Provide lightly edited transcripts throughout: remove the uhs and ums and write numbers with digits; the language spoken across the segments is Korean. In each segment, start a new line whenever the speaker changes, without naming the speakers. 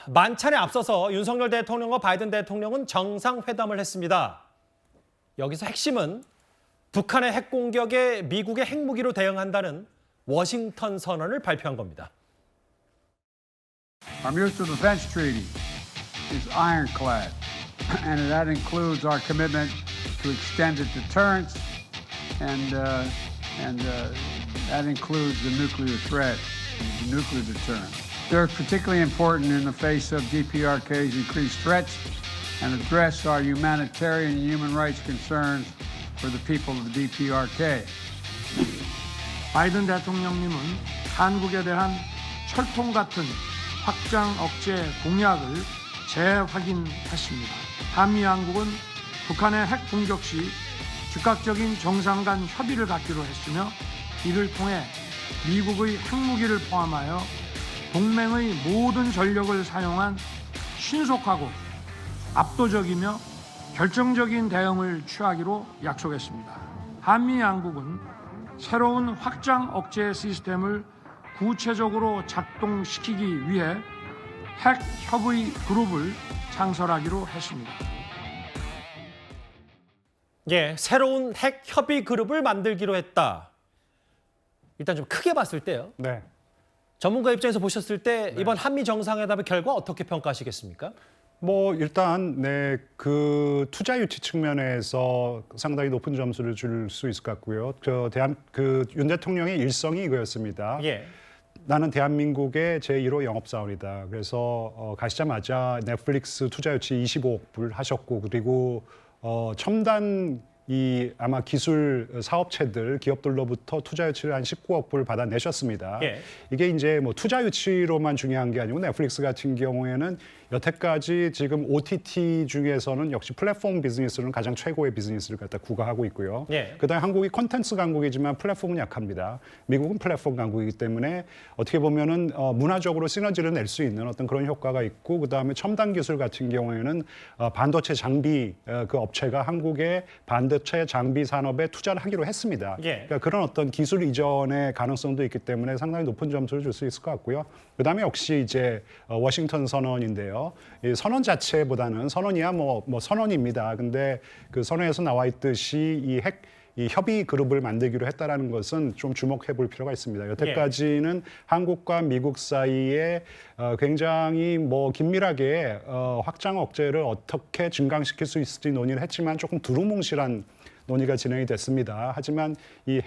만찬에 앞서서 윤석열 대통령과 바이든 대통령은 정상회담을 했습니다. 여기서 핵심은 북한의 핵 공격에 미국의 핵무기로 대응한다는 워싱턴 선언을 발표한 겁니다.
Our Mutual Defense Treaty is ironclad, and that includes our commitment to extended deterrence, and that includes the nuclear threat, the nuclear deterrence. They're particularly important in the face of DPRK's increased threats and address our humanitarian and human rights concerns for the people of the DPRK.
바이든 대통령님은 한국에 대한 철통 같은 확장 억제 공약을 재확인했습니다. 한미 양국은 북한의 핵 공격 시 즉각적인 정상 간 협의를 갖기로 했으며 이를 통해 미국의 핵무기를 포함하여 동맹의 모든 전력을 사용한 신속하고 압도적이며 결정적인 대응을 취하기로 약속했습니다. 한미 양국은 새로운 확장 억제 시스템을 구체적으로 작동시키기 위해 핵 협의 그룹을 창설하기로 했습니다.
새로운 핵 협의 그룹을 만들기로 했다. 일단 좀 크게 봤을 때요.
네.
전문가 입장에서 보셨을 때 이번 한미 정상회담의 결과 어떻게 평가하시겠습니까?
일단 그 투자 유치 측면에서 상당히 높은 점수를 줄 수 있을 것 같고요. 윤 대통령의 일성이 이거였습니다. 나는 대한민국의 제1호 영업사원이다. 그래서 가시자마자 넷플릭스 투자 유치 25억 불 하셨고, 그리고 첨단 아마 기술 사업체들, 기업들로부터 투자 유치를 한 19억 불 받아내셨습니다. 이게 이제 뭐 투자 유치로만 중요한 게 아니고 넷플릭스 같은 경우에는 여태까지 지금 OTT 중에서는 역시 플랫폼 비즈니스는 가장 최고의 비즈니스를 갖다 구가하고 있고요. 그다음에 한국이 콘텐츠 강국이지만 플랫폼은 약합니다. 미국은 플랫폼 강국이기 때문에 어떻게 보면은 문화적으로 시너지를 낼 수 있는 어떤 그런 효과가 있고, 그다음에 첨단 기술 같은 경우에는 반도체 장비 그 업체가 한국의 반도체 장비 산업에 투자를 하기로 했습니다. 그러니까 그런 어떤 기술 이전의 가능성도 있기 때문에 상당히 높은 점수를 줄 수 있을 것 같고요. 그다음에 역시 이제 워싱턴 선언인데요. 이 선언 자체보다는 선언이야 뭐 선언입니다. 근데 그 선언에서 나와 있듯이 이 협의 그룹을 만들기로 했다라는 것은 좀 주목해 볼 필요가 있습니다. 여태까지는 한국과 미국 사이에 굉장히 긴밀하게 확장 억제를 어떻게 증강시킬 수 있을지 논의를 했지만 조금 두루뭉실한 논의가 진행이 됐습니다. 하지만 이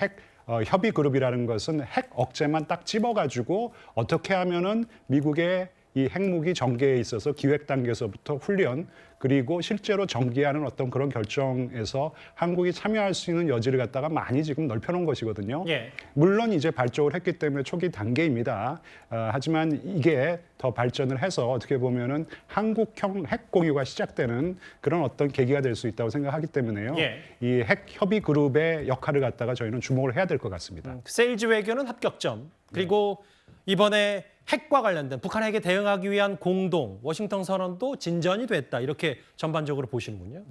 협의 그룹이라는 것은 핵 억제만 딱 집어가지고 어떻게 하면은 미국의 이 핵무기 전개에 있어서 기획 단계에서부터 훈련, 그리고 실제로 전개하는 어떤 그런 결정에서 한국이 참여할 수 있는 여지를 갖다가 많이 지금 넓혀놓은 것이거든요. 물론 이제 발족을 했기 때문에 초기 단계입니다. 하지만 이게 더 발전을 해서 어떻게 보면은 한국형 핵 공유가 시작되는 그런 어떤 계기가 될 수 있다고 생각하기 때문에요. 이 핵 협의 그룹의 역할을 갖다가 저희는 주목을 해야 될 것 같습니다.
세일즈 외교는 합격점, 그리고 이번에 핵과 관련된 북한 핵에 대응하기 위한 공동 워싱턴 선언도 진전이 됐다, 이렇게 전반적으로 보시는군요.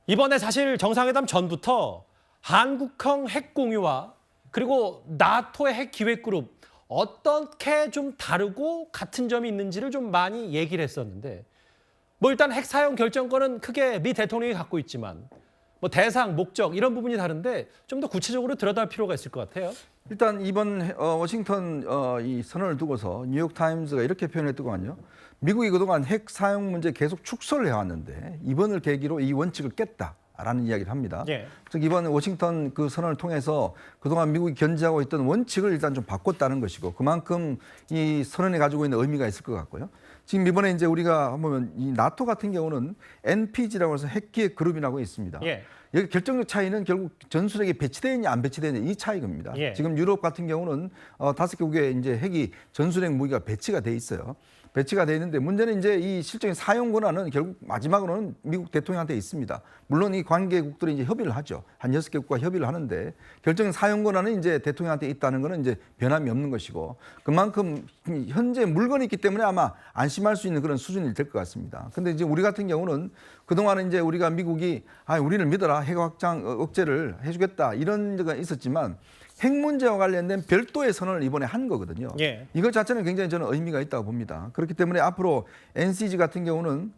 이번에 사실 정상회담 전부터 한국형 핵 공유와 그리고 나토의 핵 기획 그룹 어떻게 좀 다르고 같은 점이 있는지를 좀 많이 얘기를 했었는데, 일단 핵 사용 결정권은 크게 미 대통령이 갖고 있지만 대상, 목적 이런 부분이 다른데 좀 더 구체적으로 들여다볼 필요가 있을 것 같아요.
일단 이번 워싱턴 이 선언을 두고서 뉴욕타임즈가 이렇게 표현했더군요. 미국이 그동안 핵 사용 문제 계속 축소를 해왔는데 이번을 계기로 이 원칙을 깼다라는 이야기를 합니다. 즉 이번 워싱턴 그 선언을 통해서 그동안 미국이 견지하고 있던 원칙을 일단 좀 바꿨다는 것이고, 그만큼 이 선언이 가지고 있는 의미가 있을 것 같고요. 지금 이번에 이제 우리가 보면 이 나토 같은 경우는 NPG라고 해서 핵기획 그룹이라고 있습니다. 여기 결정적 차이는 결국 전술핵이 배치되어 있냐 안 배치되어 있냐 이 차이입니다. 지금 유럽 같은 경우는 5개국의 이제 핵이 전술핵 무기가 배치가 돼 있어요. 배치가 돼 있는데 문제는 이제 이 실적인 사용 권한은 결국 마지막으로는 미국 대통령한테 있습니다. 물론 이 관계국들이 이제 협의를 하죠. 한 6개국과 협의를 하는데 결정적인 사용 권한은 이제 대통령한테 있다는 것은 이제 변함이 없는 것이고, 그만큼 현재 물건이 있기 때문에 아마 안심할 수 있는 그런 수준이 될 것 같습니다. 근데 이제 우리 같은 경우는 그동안은 이제 우리가 미국이 우리를 믿어라, 핵 확장 억제를 해주겠다 이런 데가 있었지만 핵 문제와 관련된 별도의 선언을 이번에 한 거거든요.
예.
이것 자체는 굉장히 저는 의미가 있다고 봅니다. 그렇기 때문에 앞으로 NCG 같은 경우는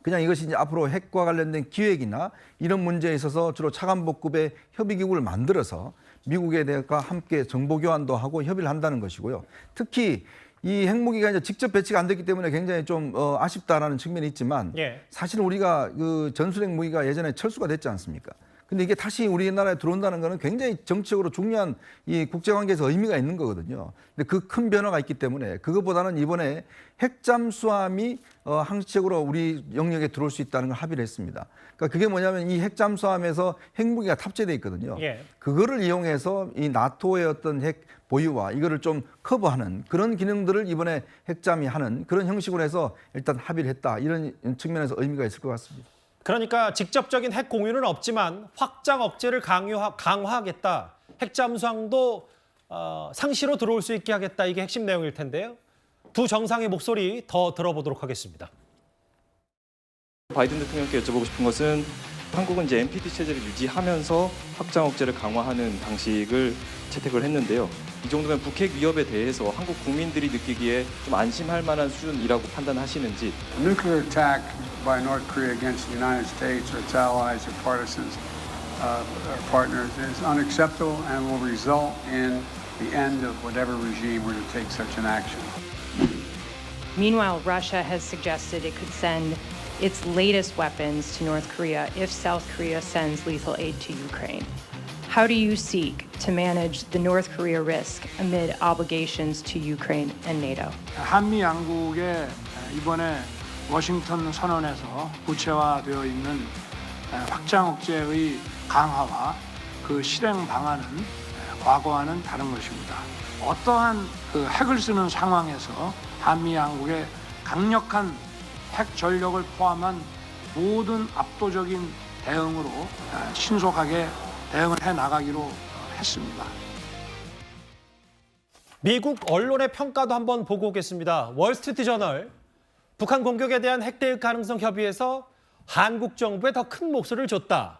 그냥 이것이 이제 앞으로 핵과 관련된 기획이나 이런 문제에 있어서 주로 차관복급의 협의기구를 만들어서 미국에 대해서 함께 정보 교환도 하고 협의를 한다는 것이고요. 특히 이 핵무기가 이제 직접 배치가 안 됐기 때문에 굉장히 좀 아쉽다라는 측면이 있지만
예.
사실 우리가 그 전술핵 무기가 예전에 철수가 됐지 않습니까? 근데 이게 다시 우리나라에 들어온다는 거는 굉장히 정치적으로 중요한 이 국제관계에서 의미가 있는 거거든요. 근데 그 큰 변화가 있기 때문에 그것보다는 이번에 핵잠수함이 항시적으로 우리 영역에 들어올 수 있다는 걸 합의를 했습니다. 그러니까 그게 뭐냐면 이 핵잠수함에서 핵무기가 탑재돼 있거든요.
예.
그거를 이용해서 이 나토의 어떤 핵 보유와 이거를 좀 커버하는 그런 기능들을 이번에 핵잠이 하는 그런 형식으로 해서 일단 합의를 했다. 이런 측면에서 의미가 있을 것 같습니다.
그러니까 직접적인 핵 공유는 없지만 확장 억제를 강화하겠다. 핵잠수함도 상시로 들어올 수 있게 하겠다. 이게 핵심 내용일 텐데요. 두 정상의 목소리 더 들어보도록 하겠습니다.
바이든 대통령께 여쭤보고 싶은 것은 한국은 이제 NPT 체제를 유지하면서 확장 억제를 강화하는 방식을 채택을 했는데요. 이 정도면 북핵 위협에 대해서 한국 국민들이 느끼기에 좀 안심할 만한 수준이라고 판단하시는지.
Nuclear attack by North Korea against the United States or its allies or partisans or partners is unacceptable and will result in the end of whatever regime were to take such an action.
Meanwhile, Russia has suggested it could send its latest weapons to North Korea if South Korea sends lethal aid to Ukraine. How do you seek to manage the North Korea risk amid obligations to Ukraine and NATO?
한미 양국의 이번에 워싱턴 선언에서 구체화되어 있는 확장 억제의 강화와 그 실행 방안은 과거와는 다른 것입니다. 어떠한 그 핵을 쓰는 상황에서 한미 양국의 강력한 핵 전력을 포함한 모든 압도적인 대응으로 신속하게 대응을 해 나가기로 했습니다.
미국 언론의 평가도 한번 보고 오겠습니다. 월스트리트저널, 북한 공격에 대한 핵대응 가능성 협의에서 한국 정부에 더 큰 목소리를 줬다.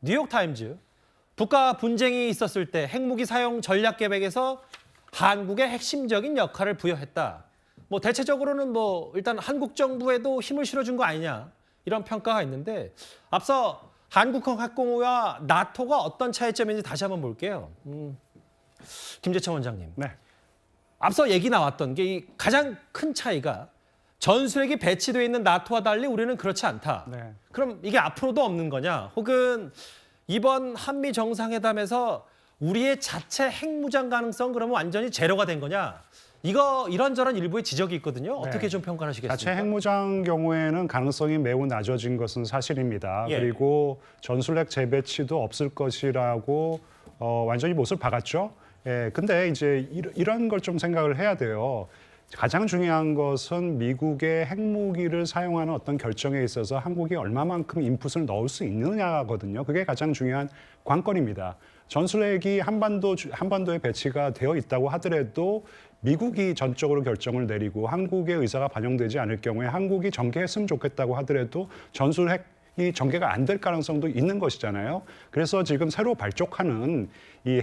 뉴욕타임즈, 북과 분쟁이 있었을 때 핵무기 사용 전략 계획에서 한국의 핵심적인 역할을 부여했다. 뭐 대체적으로는 뭐 일단 한국 정부에도 힘을 실어준 거 아니냐 이런 평가가 있는데 앞서 한국 핵공유와 나토가 어떤 차이점인지 다시 한번 볼게요. 김재청 원장님.
네.
앞서 얘기 나왔던 게 이 가장 큰 차이가 전술핵이 배치되어 있는 나토와 달리 우리는 그렇지 않다.
네.
그럼 이게 앞으로도 없는 거냐? 혹은 이번 한미 정상회담에서 우리의 자체 핵무장 가능성 그러면 완전히 제로가 된 거냐? 이거 이런저런 일부의 지적이 있거든요. 어떻게
네.
좀 평가하시겠습니까?
자체 핵무장 경우에는 가능성이 매우 낮아진 것은 사실입니다.
예.
그리고 전술핵 재배치도 없을 것이라고 완전히 못을 박았죠. 예, 근데 이제 이런 걸 좀 생각을 해야 돼요. 가장 중요한 것은 미국의 핵무기를 사용하는 어떤 결정에 있어서 한국이 얼마만큼 인풋을 넣을 수 있느냐거든요. 그게 가장 중요한 관건입니다. 전술핵이 한반도에 배치가 되어 있다고 하더라도 미국이 전적으로 결정을 내리고 한국의 의사가 반영되지 않을 경우에 한국이 전개했으면 좋겠다고 하더라도 전술핵이 전개가 안 될 가능성도 있는 것이잖아요. 그래서 지금 새로 발족하는 이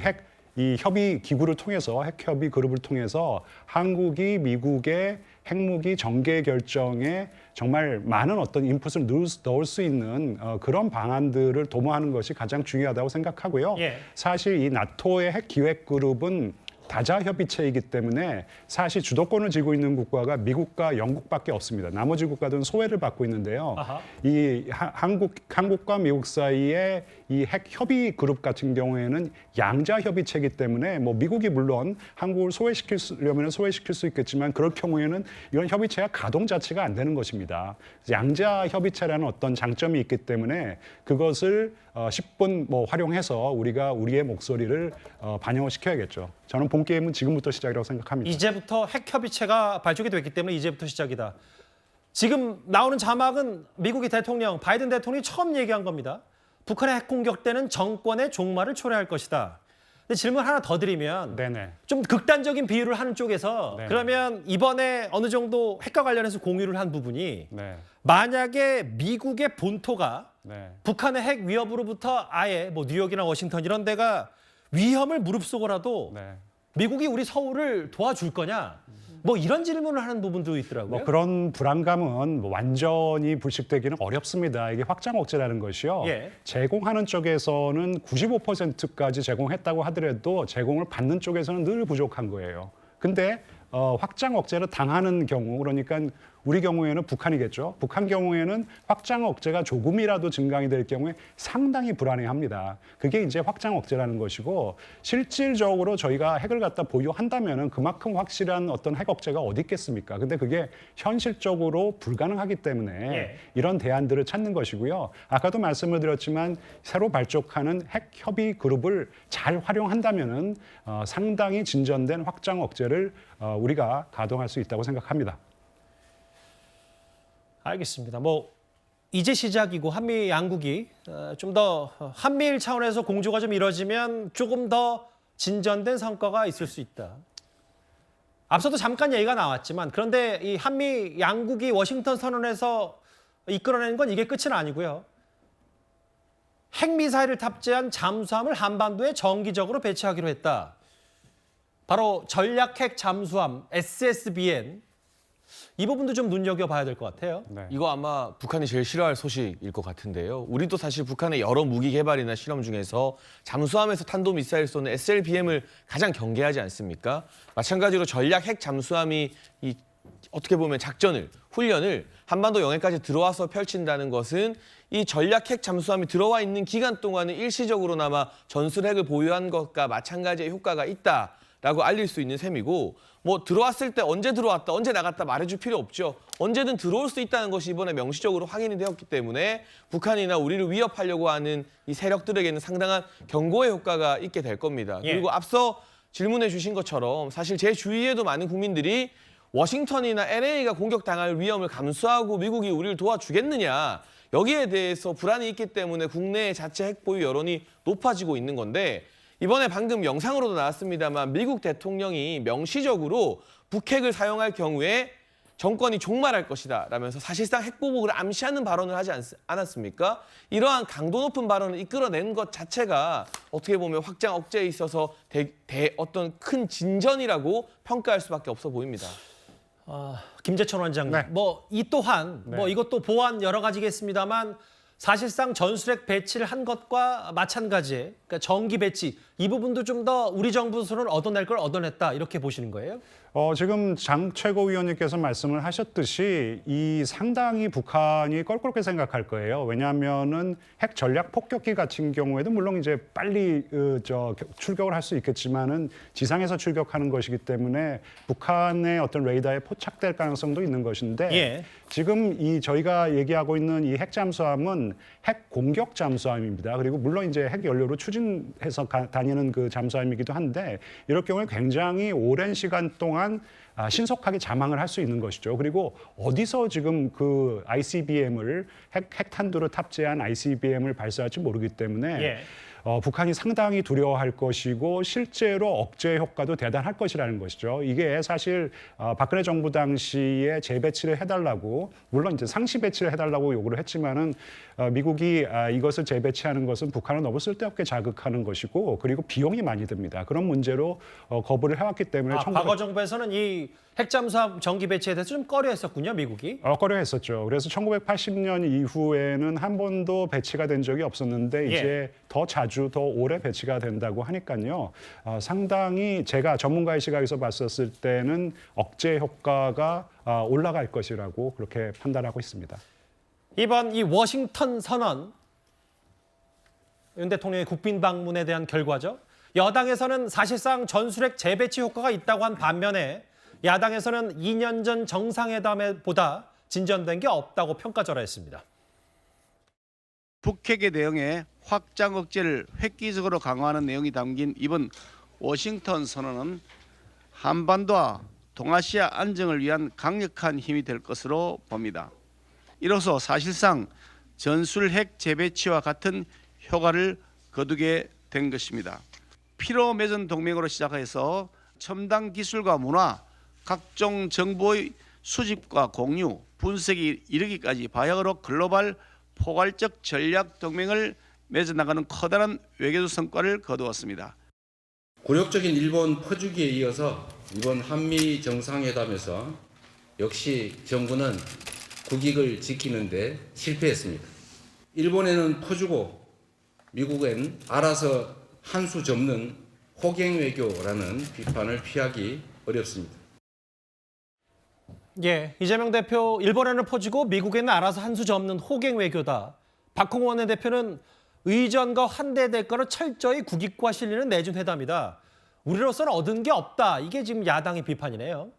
협의 기구를 통해서 핵협의 그룹을 통해서 한국이 미국의 핵무기 전개 결정에 정말 많은 어떤 인풋을 넣을 수 있는 그런 방안들을 도모하는 것이 가장 중요하다고 생각하고요.
예.
사실 이 나토의 핵 기획 그룹은 다자 협의체이기 때문에 사실 주도권을 쥐고 있는 국가가 미국과 영국밖에 없습니다. 나머지 국가들은 소외를 받고 있는데요.
아하.
이 한국과 미국 사이의 이 핵 협의 그룹 같은 경우에는 양자 협의체이기 때문에 뭐 미국이 물론 한국을 소외시키려면 소외시킬 수 있겠지만 그럴 경우에는 이런 협의체가 가동 자체가 안 되는 것입니다. 양자 협의체라는 어떤 장점이 있기 때문에 그것을 10분 뭐 활용해서 우리가 우리의 목소리를 반영을 시켜야겠죠. 저는 본 게임은 지금부터 시작이라고 생각합니다.
이제부터 핵협의체가 발족이 됐기 때문에 이제부터 시작이다. 지금 나오는 자막은 미국의 대통령, 바이든 대통령이 처음 얘기한 겁니다. 북한의 핵공격 때는 정권의 종말을 초래할 것이다. 근데 질문 하나 더 드리면
네네.
좀 극단적인 비유를 하는 쪽에서
네.
그러면 이번에 어느 정도 핵과 관련해서 공유를 한 부분이
네.
만약에 미국의 본토가
네.
북한의 핵 위협으로부터 아예 뭐 뉴욕이나 워싱턴 이런 데가 위험을 무릅쓰고라도
네.
미국이 우리 서울을 도와줄 거냐? 뭐 이런 질문을 하는 부분도 있더라고요.
뭐 그런 불안감은 뭐 완전히 불식되기는 어렵습니다. 이게 확장 억제라는 것이요.
예.
제공하는 쪽에서는 95%까지 제공했다고 하더라도 제공을 받는 쪽에서는 늘 부족한 거예요. 근데 확장 억제를 당하는 경우, 그러니까 우리 경우에는 북한이겠죠. 북한 경우에는 확장 억제가 조금이라도 증강이 될 경우에 상당히 불안해합니다. 그게 이제 확장 억제라는 것이고, 실질적으로 저희가 핵을 갖다 보유한다면은 그만큼 확실한 어떤 핵 억제가 어디 있겠습니까? 근데 그게 현실적으로 불가능하기 때문에
예.
이런 대안들을 찾는 것이고요. 아까도 말씀을 드렸지만 새로 발족하는 핵 협의 그룹을 잘 활용한다면은 상당히 진전된 확장 억제를 우리가 가동할 수 있다고 생각합니다.
알겠습니다. 뭐 이제 시작이고 한미 양국이 좀 더 한미일 차원에서 공조가 좀 이루어지면 조금 더 진전된 성과가 있을 수 있다. 앞서도 잠깐 얘기가 나왔지만 그런데 이 한미 양국이 워싱턴 선언에서 이끌어낸 건 이게 끝은 아니고요. 핵미사일을 탑재한 잠수함을 한반도에 정기적으로 배치하기로 했다. 바로 전략 핵 잠수함 SSBN. 이 부분도 좀 눈여겨봐야 될 것 같아요.
네.
이거 아마 북한이 제일 싫어할 소식일 것 같은데요. 우리도 사실 북한의 여러 무기 개발이나 실험 중에서 잠수함에서 탄도미사일 쏘는 SLBM을 가장 경계하지 않습니까? 마찬가지로 전략 핵 잠수함이 어떻게 보면 훈련을 한반도 영해까지 들어와서 펼친다는 것은 이 전략 핵 잠수함이 들어와 있는 기간 동안은 일시적으로나마 전술핵을 보유한 것과 마찬가지의 효과가 있다라고 알릴 수 있는 셈이고, 뭐 들어왔을 때 언제 들어왔다, 언제 나갔다 말해줄 필요 없죠. 언제든 들어올 수 있다는 것이 이번에 명시적으로 확인이 되었기 때문에 북한이나 우리를 위협하려고 하는 이 세력들에게는 상당한 경고의 효과가 있게 될 겁니다.
예.
그리고 앞서 질문해 주신 것처럼 사실 제 주위에도 많은 국민들이 워싱턴이나 LA가 공격당할 위험을 감수하고 미국이 우리를 도와주겠느냐, 여기에 대해서 불안이 있기 때문에 국내의 자체 핵보유 여론이 높아지고 있는 건데, 이번에 방금 영상으로도 나왔습니다만 미국 대통령이 명시적으로 북핵을 사용할 경우에 정권이 종말할 것이다 라면서 사실상 핵보복을 암시하는 발언을 하지 않았습니까? 이러한 강도 높은 발언을 이끌어낸 것 자체가 어떻게 보면 확장 억제에 있어서 어떤 큰 진전이라고 평가할 수밖에 없어 보입니다.
김재천 원장님,
네.
뭐 이 또한
네.
뭐 이것도 보완 여러 가지겠습니다만 사실상 전술핵 배치를 한 것과 마찬가지의 그러니까 정기 배치 이 부분도 좀 더 우리 정부 손을 얻어낼 걸 얻어냈다 이렇게 보시는 거예요?
지금 장 최고위원님께서 말씀을 하셨듯이 이 상당히 북한이 껄끄럽게 생각할 거예요. 왜냐하면은 핵 전략 폭격기 같은 경우에도 물론 이제 빨리 출격을 할 수 있겠지만은 지상에서 출격하는 것이기 때문에 북한의 어떤 레이더에 포착될 가능성도 있는 것인데
예.
지금 저희가 얘기하고 있는 이 핵 잠수함은 핵 공격 잠수함입니다. 그리고 물론 이제 핵 연료로 추진해서 다니는 그 잠수함이기도 한데 이럴 경우에 굉장히 오랜 시간 동안 신속하게 자망을 할 수 있는 것이죠. 그리고 어디서 지금 그 ICBM을 핵탄두를 탑재한 ICBM을 발사할지 모르기 때문에
예.
북한이 상당히 두려워할 것이고 실제로 억제 효과도 대단할 것이라는 것이죠. 이게 사실 박근혜 정부 당시에 재배치를 해달라고 물론 이제 상시 배치를 해달라고 요구를 했지만은 미국이 이것을 재배치하는 것은 북한을 너무 쓸데없게 자극하는 것이고 그리고 비용이 많이 듭니다. 그런 문제로 거부를 해왔기 때문에
과거 정부에서는 이 핵잠수함 정기 배치에 대해서 좀 꺼려했었군요, 미국이.
꺼려했었죠. 그래서 1980년 이후에는 한 번도 배치가 된 적이 없었는데 이제 더 자주 더 오래 배치가 된다고 하니까요. 상당히 제가 전문가의 시각에서 봤었을 때는 억제 효과가 올라갈 것이라고 그렇게 판단하고 있습니다.
이번 이 워싱턴 선언, 윤 대통령의 국빈 방문에 대한 결과죠. 여당에서는 사실상 전술핵 재배치 효과가 있다고 한 반면에 야당에서는 2년 전 정상회담보다 진전된 게 없다고 평가절하했습니다.
북핵에 대응해 확장 억제를 획기적으로 강화하는 내용이 담긴 이번 워싱턴 선언은 한반도와 동아시아 안정을 위한 강력한 힘이 될 것으로 봅니다. 이로써 사실상 전술핵 재배치와 같은 효과를 거두게 된 것입니다. 피로 맺은 동맹으로 시작해서 첨단 기술과 문화, 각종 정보의 수집과 공유, 분석이 이르기까지 바야흐로 글로벌 포괄적 전략 동맹을 맺어나가는 커다란 외교적 성과를 거두었습니다.
굴욕적인 일본 퍼주기에 이어서 이번 한미 정상회담에서 역시 정부는 국익을 지키는 데 실패했습니다. 일본에는 퍼주고 미국엔 알아서 한 수 접는 호갱 외교라는 비판을 피하기 어렵습니다.
예, 이재명 대표 일본에는 퍼주고 미국에는 알아서 한 수 접는 호갱 외교다. 박홍원 원내대표는 의전과 환대 대가로 철저히 국익과 실리는 내준 회담이다. 우리로서는 얻은 게 없다. 이게 지금 야당의 비판이네요.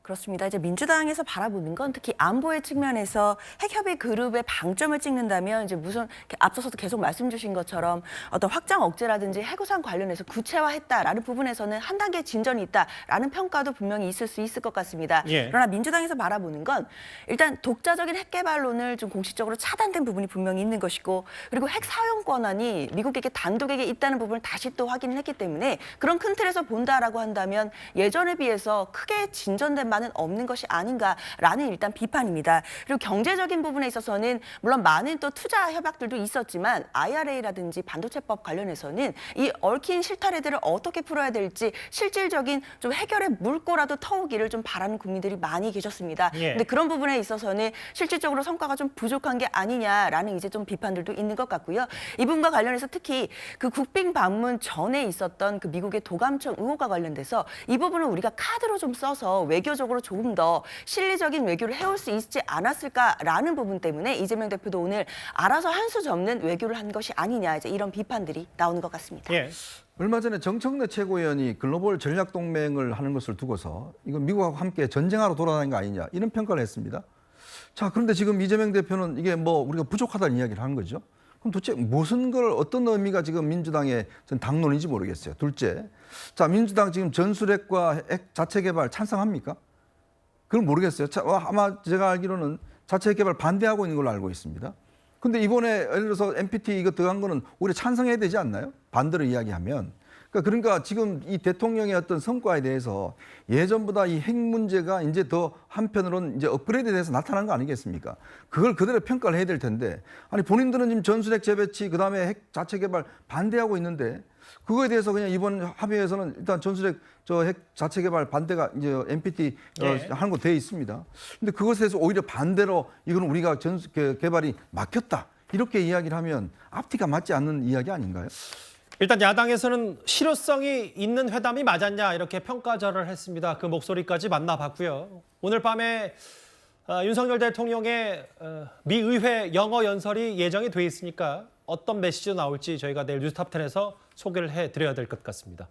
그렇습니다. 이제 민주당에서 바라보는 건 특히 안보의 측면에서 핵협의 그룹의 방점을 찍는다면 이제 무슨 앞서서도 계속 말씀 주신 것처럼 어떤 확장 억제라든지 해구상 관련해서 구체화했다라는 부분에서는 한 단계 진전이 있다라는 평가도 분명히 있을 수 있을 것 같습니다.
예.
그러나 민주당에서 바라보는 건 일단 독자적인 핵 개발론을 좀 공식적으로 차단된 부분이 분명히 있는 것이고 그리고 핵 사용 권한이 미국에게 단독에게 있다는 부분을 다시 또 확인했기 때문에 그런 큰 틀에서 본다라고 한다면 예전에 비해서 크게 진전된 바는 없는 것이 아닌가라는 일단 비판입니다. 그리고 경제적인 부분에 있어서는 물론 많은 또 투자 협약들도 있었지만 IRA라든지 반도체법 관련해서는 이 얽힌 실타래들을 어떻게 풀어야 될지 실질적인 좀 해결의 물꼬라도 터오기를 좀 바라는 국민들이 많이 계셨습니다.
예.
근데 그런 부분에 있어서는 실질적으로 성과가 좀 부족한 게 아니냐라는 이제 좀 비판들도 있는 것 같고요. 이 부분과 관련해서 특히 그 국빈 방문 전에 있었던 그 미국의 도감청 의혹과 관련돼서 이 부분을 우리가 카드로 좀 써서 외교적으로 조금 더 실리적인 외교를 해올 수 있지 않았을까라는 부분 때문에 이재명 대표도 오늘 알아서 한 수 접는 외교를 한 것이 아니냐 이제 이런 비판들이 나오는 것 같습니다.
예.
얼마 전에 정청래 최고위원이 글로벌 전략 동맹을 하는 것을 두고서 이건 미국하고 함께 전쟁하러 돌아다닌 거 아니냐 이런 평가를 했습니다. 자, 그런데 지금 이재명 대표는 이게 뭐 우리가 부족하다는 이야기를 하는 거죠. 그럼 도대체 무슨 걸 어떤 의미가 지금 민주당의 전 당론인지 모르겠어요. 둘째, 자 민주당 지금 전술핵과 핵 자체 개발 찬성합니까? 그걸 모르겠어요. 아마 제가 알기로는 자체 개발 반대하고 있는 걸로 알고 있습니다. 근데 이번에 예를 들어서 NPT 이거 들어간 거는 오히려 찬성해야 되지 않나요? 반대로 이야기하면. 그러니까 지금 이 대통령의 어떤 성과에 대해서 예전보다 이 핵 문제가 이제 더 한편으로는 이제 업그레이드돼서 나타난 거 아니겠습니까? 그걸 그대로 평가를 해야 될 텐데 아니 본인들은 지금 전술핵 재배치 그다음에 핵 자체 개발 반대하고 있는데 그거에 대해서 그냥 이번 합의에서는 일단 전술핵 저 핵 자체 개발 반대가 이제 NPT 하는 거 돼 있습니다. 근데 그것에 대해서 오히려 반대로 이거는 우리가 개발이 막혔다 이렇게 이야기를 하면 앞뒤가 맞지 않는 이야기 아닌가요?
일단 야당에서는 실효성이 있는 회담이 맞았냐 이렇게 평가절을 했습니다. 그 목소리까지 만나봤고요. 오늘 밤에 윤석열 대통령의 미 의회 영어 연설이 예정이 돼 있으니까 어떤 메시지가 나올지 저희가 내일 뉴스탑10에서 소개를 해드려야 될 것 같습니다.